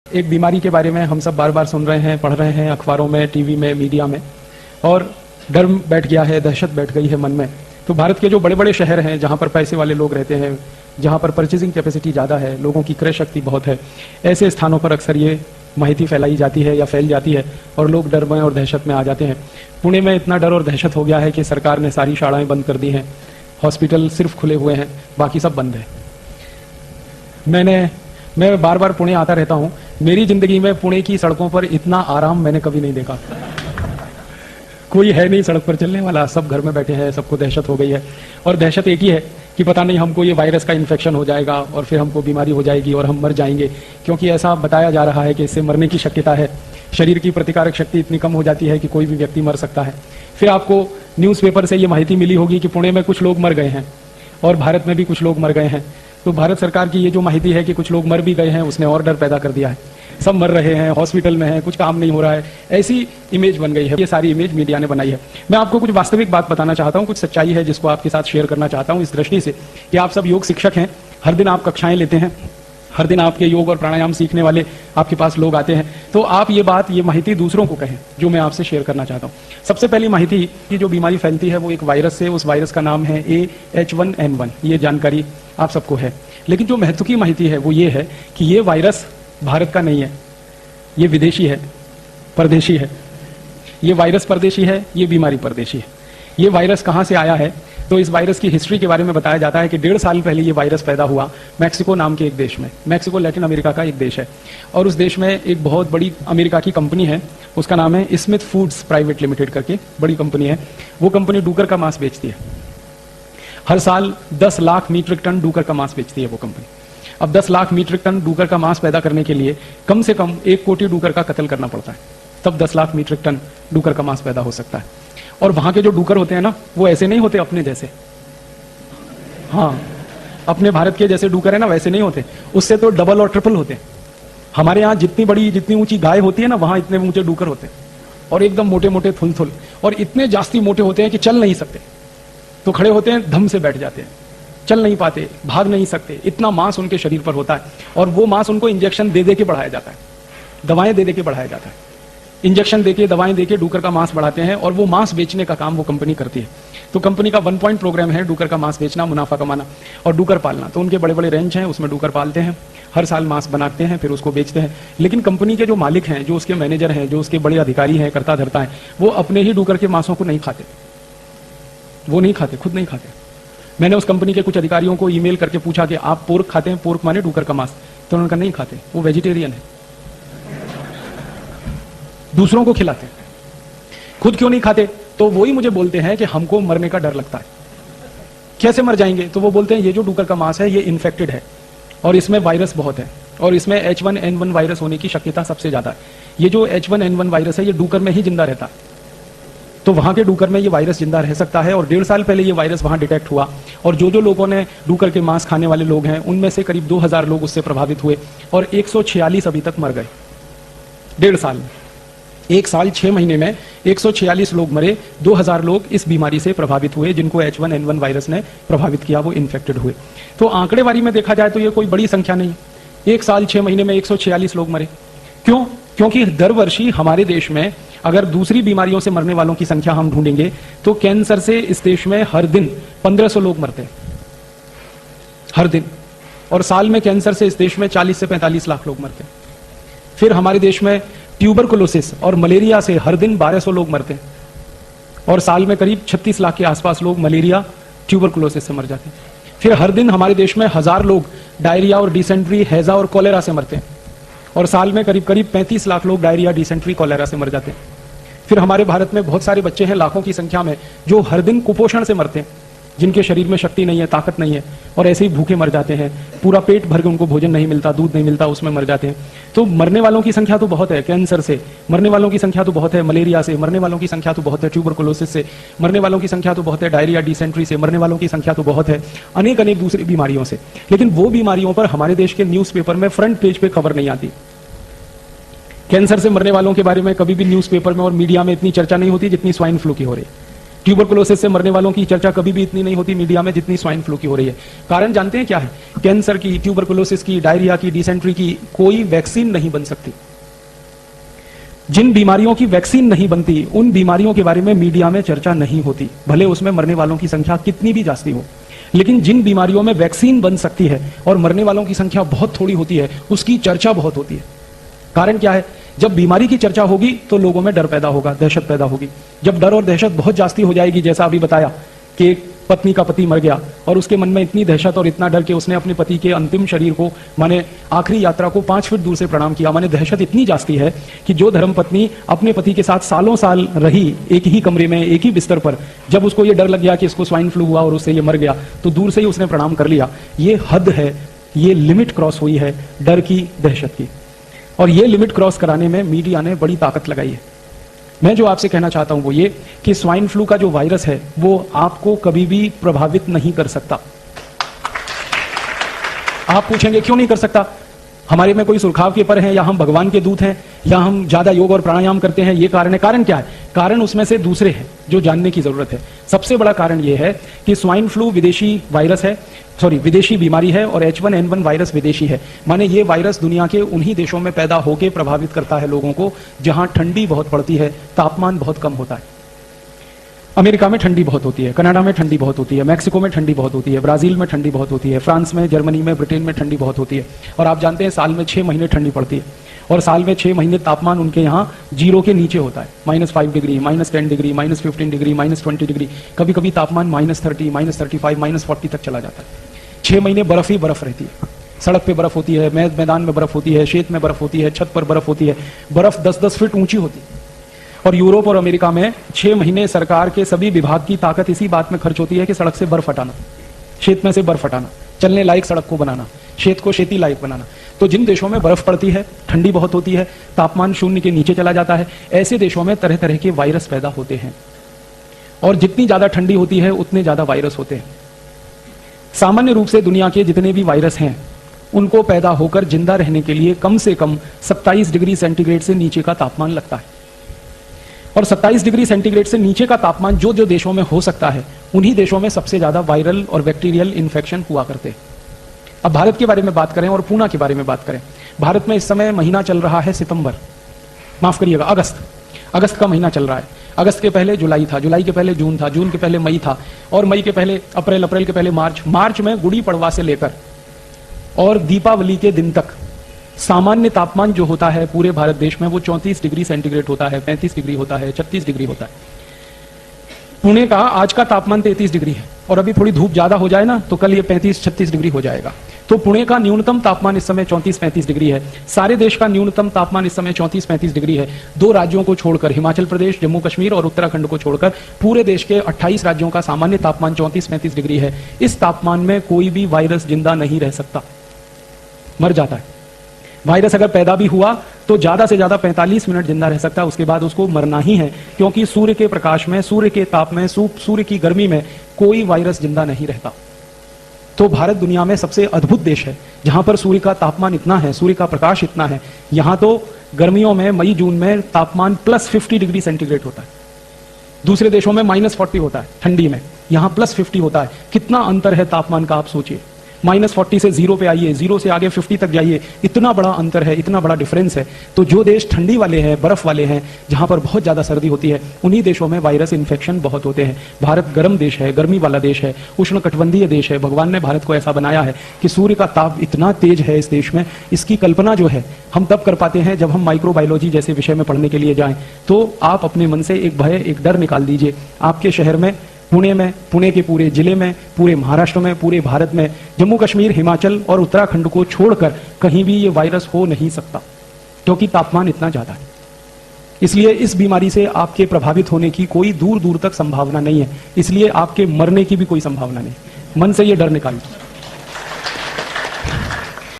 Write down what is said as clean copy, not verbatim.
एक बीमारी के बारे में हम सब बार बार सुन रहे हैं, पढ़ रहे हैं, अखबारों में, टीवी में, मीडिया में, और डर बैठ गया है, दहशत बैठ गई है मन में। तो भारत के जो बड़े बड़े शहर हैं, जहाँ पर पैसे वाले लोग रहते हैं, जहाँ पर परचेजिंग कैपेसिटी ज़्यादा है, लोगों की क्रय शक्ति बहुत है, ऐसे स्थानों पर अक्सर ये माहिती फैलाई जाती है या फैल जाती है और लोग डर में और दहशत में आ जाते हैं। पुणे में इतना डर और दहशत हो गया है कि सरकार ने सारी शालाएँ बंद कर दी हैं, हॉस्पिटल सिर्फ खुले हुए हैं, बाकी सब बंद है। मैं बार बार पुणे आता रहता हूँ। मेरी जिंदगी में पुणे की सड़कों पर इतना आराम मैंने कभी नहीं देखा। कोई है नहीं सड़क पर चलने वाला, सब घर में बैठे हैं, सबको दहशत हो गई है। और दहशत एक ही है कि पता नहीं हमको ये वायरस का इन्फेक्शन हो जाएगा और फिर हमको बीमारी हो जाएगी और हम मर जाएंगे, क्योंकि ऐसा बताया जा रहा है कि इससे मरने की शक्यता है। शरीर की प्रतिकारक शक्ति इतनी कम हो जाती है कि कोई भी व्यक्ति मर सकता है। फिर आपको न्यूज़पेपर से ये माहिती मिली होगी कि पुणे में कुछ लोग मर गए हैं और भारत में भी कुछ लोग मर गए हैं। तो भारत सरकार की ये जो माहिती है कि कुछ लोग मर भी गए हैं, उसने और डर पैदा कर दिया है। सब मर रहे हैं, हॉस्पिटल में हैं, कुछ काम नहीं हो रहा है, ऐसी इमेज बन गई है। ये सारी इमेज मीडिया ने बनाई है। मैं आपको कुछ वास्तविक बात बताना चाहता हूँ, कुछ सच्चाई है जिसको आपके साथ शेयर करना चाहता हूँ, इस दृष्टि से कि आप सब योग शिक्षक हैं, हर दिन आप कक्षाएं लेते हैं, हर दिन आपके योग और प्राणायाम सीखने वाले आपके पास लोग आते हैं। तो आप ये बात, ये माहिती दूसरों को कहें जो मैं आपसे शेयर करना चाहता हूँ। सबसे पहली माहिती कि जो बीमारी फैलती है वो एक वायरस से, उस वायरस का नाम है AH1N1। ये जानकारी आप सबको है। लेकिन जो महत्व की माहिती है वो ये है कि ये वायरस भारत का नहीं है, ये विदेशी है, परदेशी है। ये वायरस परदेशी है, ये बीमारी परदेशी है। ये वायरस कहाँ से आया है? तो इस वायरस की हिस्ट्री के बारे में बताया जाता है कि 1.5 साल पहले ये वायरस पैदा हुआ मैक्सिको नाम के एक देश में। मैक्सिको लैटिन अमेरिका का एक देश है और उस देश में एक बहुत बड़ी अमेरिका की कंपनी है, उसका नाम है स्मिथ फूड्स प्राइवेट लिमिटेड करके, बड़ी कंपनी है। वो कंपनी डूकर का मांस बेचती है। हर साल 10 लाख मीट्रिक टन डूकर का मांस बेचती है वो कंपनी। अब 10 लाख मीट्रिक टन डूकर का मांस पैदा करने के लिए कम से कम 1 कोटी डूकर का कत्ल करना पड़ता है, तब 10 लाख मीट्रिक टन डूकर का मांस पैदा हो सकता है। और वहां के जो डूकर होते हैं ना, वो ऐसे नहीं होते अपने जैसे। हाँ, अपने भारत के जैसे डूकर है ना, वैसे नहीं होते, उससे तो डबल और ट्रिपल होते हैं। हमारे यहाँ जितनी बड़ी, जितनी ऊंची गाय होती है ना, वहां इतने ऊंचे डूकर होते हैं और एकदम मोटे मोटे थुल और इतने जास्ती मोटे होते हैं कि चल नहीं सकते, तो खड़े होते हैं, धम से बैठ जाते हैं, चल नहीं पाते, भाग नहीं सकते। इतना मांस उनके शरीर पर होता है और वो मांस उनको इंजेक्शन दे दे के बढ़ाया जाता है, दवाएं दे दे के बढ़ाया जाता है। इंजेक्शन देके, दवाएं देके डूकर का मांस बढ़ाते हैं और वो मांस बेचने का काम वो कंपनी करती है। तो कंपनी का 1 पॉइंट प्रोग्राम है डूकर का मांस बेचना, मुनाफा कमाना और डूकर पालना। तो उनके बड़े बड़े रेंज हैं, उसमें डूकर पालते हैं, हर साल मांस बनाते हैं, फिर उसको बेचते हैं। लेकिन कंपनी के जो मालिक हैं, जो उसके मैनेजर हैं, जो उसके बड़े अधिकारी हैं, करता धरता है, वो अपने ही डूकर के मांसों को नहीं खाते। वो नहीं खाते, खुद नहीं खाते। मैंने उस कंपनी के कुछ अधिकारियों को ईमेल करके पूछा कि आप पोर्क खाते हैं? पोर्क माने डूकर का मांस। तो उन्होंने कहा नहीं खाते, वो वेजिटेरियन है, दूसरों को खिलाते हैं, खुद क्यों नहीं खाते? तो वो ही मुझे बोलते हैं कि हमको मरने का डर लगता है। कैसे मर जाएंगे? तो वो बोलते हैं ये जो डूकर का मांस है ये इन्फेक्टेड है और इसमें वायरस बहुत है और इसमें H1N1 वायरस होने की शक्यता सबसे ज्यादा है। ये जो H1N1 वायरस है ये डूकर में ही जिंदा रहता है, तो वहां के डूकर में ये वायरस जिंदा रह सकता है। और 1.5 साल पहले ये वायरस वहां डिटेक्ट हुआ और जो जो लोगों ने डूकर के मांस खाने वाले लोग हैं, उनमें से करीब 2000 लोग उससे प्रभावित हुए और 146 अभी तक मर गए 1.5 साल में। 1 साल 6 महीने में 146 लोग मरे, 2000 लोग इस बीमारी से प्रभावित हुए जिनको H1N1 वायरस ने प्रभावित किया, वो इन्फेक्टेड हुए। तो आंकड़ेवारी में देखा जाए तो ये कोई बड़ी संख्या नहीं। 1 साल 6 महीने में 146 लोग मरे। क्यों? क्योंकि दर वर्षी हमारे देश में अगर दूसरी बीमारियों से मरने वालों की संख्या हम ढूंढेंगे तो कैंसर से इस देश में हर दिन 1500 लोग मरते हैं, हर दिन। और साल में कैंसर से इस देश में 40 से 45 लाख लोग मरते हैं। फिर हमारे देश में ट्यूबरकुलोसिस और मलेरिया से हर दिन 1200 लोग मरते हैं और साल में करीब 36 लाख के आसपास लोग मलेरिया, ट्यूबरकुलोसिस से मर जाते हैं। फिर हर दिन हमारे देश में 1000 लोग डायरिया और डिसेंट्री, हैजा और कॉलेरा से मरते हैं और साल में करीब 35 लाख लोग डायरिया, डिसेंट्री, कॉलेरा से मर जाते हैं। फिर हमारे भारत में बहुत सारे बच्चे हैं, लाखों की संख्या में, जो हर दिन कुपोषण से मरते हैं, जिनके शरीर में शक्ति नहीं है, ताकत नहीं है और ऐसे ही भूखे मर जाते हैं। पूरा पेट भर के उनको भोजन नहीं मिलता, दूध नहीं मिलता, उसमें मर जाते हैं। तो मरने वालों की संख्या तो बहुत है, कैंसर से मरने वालों की संख्या तो बहुत है, मलेरिया से मरने वालों की संख्या तो बहुत है, ट्यूबरकुलोसिस से मरने वालों की संख्या तो बहुत है, डायरिया, डिसेंट्री से मरने वालों की संख्या तो बहुत है, अनेक अनेक दूसरी बीमारियों से। लेकिन वो बीमारियों पर हमारे देश के न्यूज़पेपर में फ्रंट पेज पे खबर नहीं आती। कैंसर से मरने वालों के बारे में कभी भी न्यूज़पेपर में और मीडिया में इतनी चर्चा नहीं होती जितनी स्वाइन फ्लू की हो रही है। ट्यूबरकुलोसिस से मरने वालों की चर्चा कभी भी इतनी नहीं होती मीडिया में जितनी स्वाइन फ्लू की हो रही है। कारण जानते हैं क्या है? कैंसर की, ट्यूबरकुलोसिस की, डायरिया की, डिसेंट्री की कोई वैक्सीन नहीं बन सकती। जिन बीमारियों की वैक्सीन नहीं बनती उन बीमारियों के बारे में मीडिया में चर्चा नहीं होती, भले उसमें मरने वालों की संख्या कितनी भी जास्ती हो। लेकिन जिन बीमारियों में वैक्सीन बन सकती है और मरने वालों की संख्या बहुत थोड़ी होती है, उसकी चर्चा बहुत होती है। कारण क्या है? जब बीमारी की चर्चा होगी तो लोगों में डर पैदा होगा, दहशत पैदा होगी। जब डर और दहशत बहुत जास्ती हो जाएगी, जैसा अभी बताया कि पत्नी का पति मर गया और उसके मन में इतनी दहशत और इतना डर कि उसने अपने पति के अंतिम शरीर को, माने आखिरी यात्रा को 5 फीट दूर से प्रणाम किया। माने दहशत इतनी जास्ती है कि जो धर्मपत्नी अपने पति के साथ सालों साल रही एक ही कमरे में, एक ही बिस्तर पर, जब उसको ये डर लग गया कि इसको स्वाइन फ्लू हुआ और उससे ये मर गया, तो दूर से ही उसने प्रणाम कर लिया। ये हद है, ये लिमिट क्रॉस हुई है डर की, दहशत की। और ये लिमिट क्रॉस कराने में मीडिया ने बड़ी ताकत लगाई है। मैं जो आपसे कहना चाहता हूं वो ये कि स्वाइन फ्लू का जो वायरस है वो आपको कभी भी प्रभावित नहीं कर सकता। आप पूछेंगे क्यों नहीं कर सकता? हमारे में कोई सुरखाव के पर हैं, या हम भगवान के दूत हैं, या हम ज्यादा योग और प्राणायाम करते हैं, ये कारण है? कारण क्या है? कारण उसमें से दूसरे हैं जो जानने की जरूरत है। सबसे बड़ा कारण यह है कि स्वाइन फ्लू विदेशी वायरस है, विदेशी बीमारी है, और H1N1 वायरस विदेशी है। माने ये वायरस दुनिया के उन्हीं देशों में पैदा होकर प्रभावित करता है लोगों को जहां ठंडी बहुत पड़ती है, तापमान बहुत कम होता है। अमेरिका में ठंडी बहुत होती है, कनाडा में ठंडी बहुत होती है, मैक्सिको में ठंडी बहुत होती है, ब्राजील में ठंडी बहुत होती है, फ्रांस में, जर्मनी में, ब्रिटेन में ठंडी बहुत होती है। और आप जानते हैं साल में 6 महीने ठंडी पड़ती है, और साल में 6 महीने तापमान उनके यहाँ 0 के नीचे होता है। -5 डिग्री, -10 डिग्री, -15 डिग्री, -20 डिग्री, कभी कभी तापमान -30, -35, -40 तक चला जाता है। 6 महीने बर्फ ही बर्फ रहती है। सड़क पे बर्फ होती है, मैदान में बर्फ होती है, खेत में बर्फ होती है, छत पर बर्फ होती है। बर्फ 10-10 फीट ऊंची होती है। और यूरोप और अमेरिका में 6 महीने सरकार के सभी विभाग की ताकत इसी बात में खर्च होती है कि सड़क से बर्फ हटाना, खेत में से बर्फ हटाना, चलने लायक सड़क को बनाना, खेत को खेती लायक बनाना। तो जिन देशों में बर्फ पड़ती है, ठंडी बहुत होती है, तापमान 0 के नीचे चला जाता है, ऐसे देशों में तरह तरह के वायरस पैदा होते हैं। और जितनी ज्यादा ठंडी होती है उतने ज्यादा वायरस होते हैं। सामान्य रूप से दुनिया के जितने भी वायरस हैं उनको पैदा होकर जिंदा रहने के लिए कम से कम 27 डिग्री सेंटीग्रेड से नीचे का तापमान लगता है। और 27 डिग्री सेंटीग्रेड से नीचे का तापमान जो जो देशों में हो सकता है, उन्हीं देशों में सबसे ज्यादा वायरल और बैक्टीरियल इन्फेक्शन हुआ करते हैं। अब भारत के बारे में बात करें और पूना के बारे में बात करें। भारत में इस समय महीना चल रहा है सितंबर, माफ करिएगा अगस्त का महीना चल रहा है। अगस्त के पहले जुलाई था, जुलाई के पहले जून था, जून के पहले मई था, और मई के पहले अप्रैल, अप्रैल के पहले मार्च, मार्च में गुड़ी पड़वा से लेकर और दीपावली के दिन तक सामान्य तापमान जो होता है पूरे भारत देश में वो 34 डिग्री सेंटीग्रेड होता है, 35 डिग्री होता है, 36 डिग्री होता है। पुणे का आज का तापमान 33 डिग्री है, और अभी थोड़ी धूप ज्यादा हो जाए ना तो कल ये 35-36 डिग्री हो जाएगा। तो पुणे का न्यूनतम तापमान इस समय 34-35 डिग्री है। सारे देश का न्यूनतम तापमान इस समय 34-35 डिग्री है। 2 राज्यों को छोड़कर, हिमाचल प्रदेश, जम्मू कश्मीर और उत्तराखंड को छोड़कर पूरे देश के 28 राज्यों का सामान्य तापमान 34-35 डिग्री है। इस तापमान में कोई भी वायरस जिंदा नहीं रह सकता, मर जाता है। वायरस अगर पैदा भी हुआ तो ज्यादा से ज्यादा 45 मिनट जिंदा रह सकता है, उसके बाद उसको मरना ही है, क्योंकि सूर्य के प्रकाश में, सूर्य के ताप में, सूर्य की गर्मी में कोई वायरस जिंदा नहीं रहता। तो भारत दुनिया में सबसे अद्भुत देश है जहां पर सूर्य का तापमान इतना है, सूर्य का प्रकाश इतना है। यहां तो गर्मियों में मई जून में तापमान +50 डिग्री सेंटीग्रेड होता है। दूसरे देशों में -40 होता है ठंडी में, यहां +50 होता है। कितना अंतर है तापमान का, आप सोचिए। -40 से 0 पे आइए, 0 से आगे 50 तक जाइए, इतना बड़ा अंतर है, इतना बड़ा डिफरेंस है। तो जो देश ठंडी वाले हैं, बर्फ वाले हैं, जहां पर बहुत ज्यादा सर्दी होती है, उन्हीं देशों में वायरस इन्फेक्शन बहुत होते हैं। भारत गर्म देश है, गर्मी वाला देश है, उष्णकटिबंधीय देश है। भगवान ने भारत को ऐसा बनाया है कि सूर्य का ताप इतना तेज है इस देश में, इसकी कल्पना जो है हम तब कर पाते हैं जब हम माइक्रोबायोलॉजी जैसे विषय में पढ़ने के लिए जाएं। तो आप अपने मन से एक भय, एक डर निकाल दीजिए। आपके शहर में, पुणे में, पुणे के पूरे जिले में, पूरे महाराष्ट्र में, पूरे भारत में, जम्मू कश्मीर, हिमाचल और उत्तराखंड को छोड़कर कहीं भी ये वायरस हो नहीं सकता, क्योंकि तापमान इतना ज्यादा है। इसलिए इस बीमारी से आपके प्रभावित होने की कोई दूर दूर तक संभावना नहीं है, इसलिए आपके मरने की भी कोई संभावना नहीं। मन से ये डर निकालिए।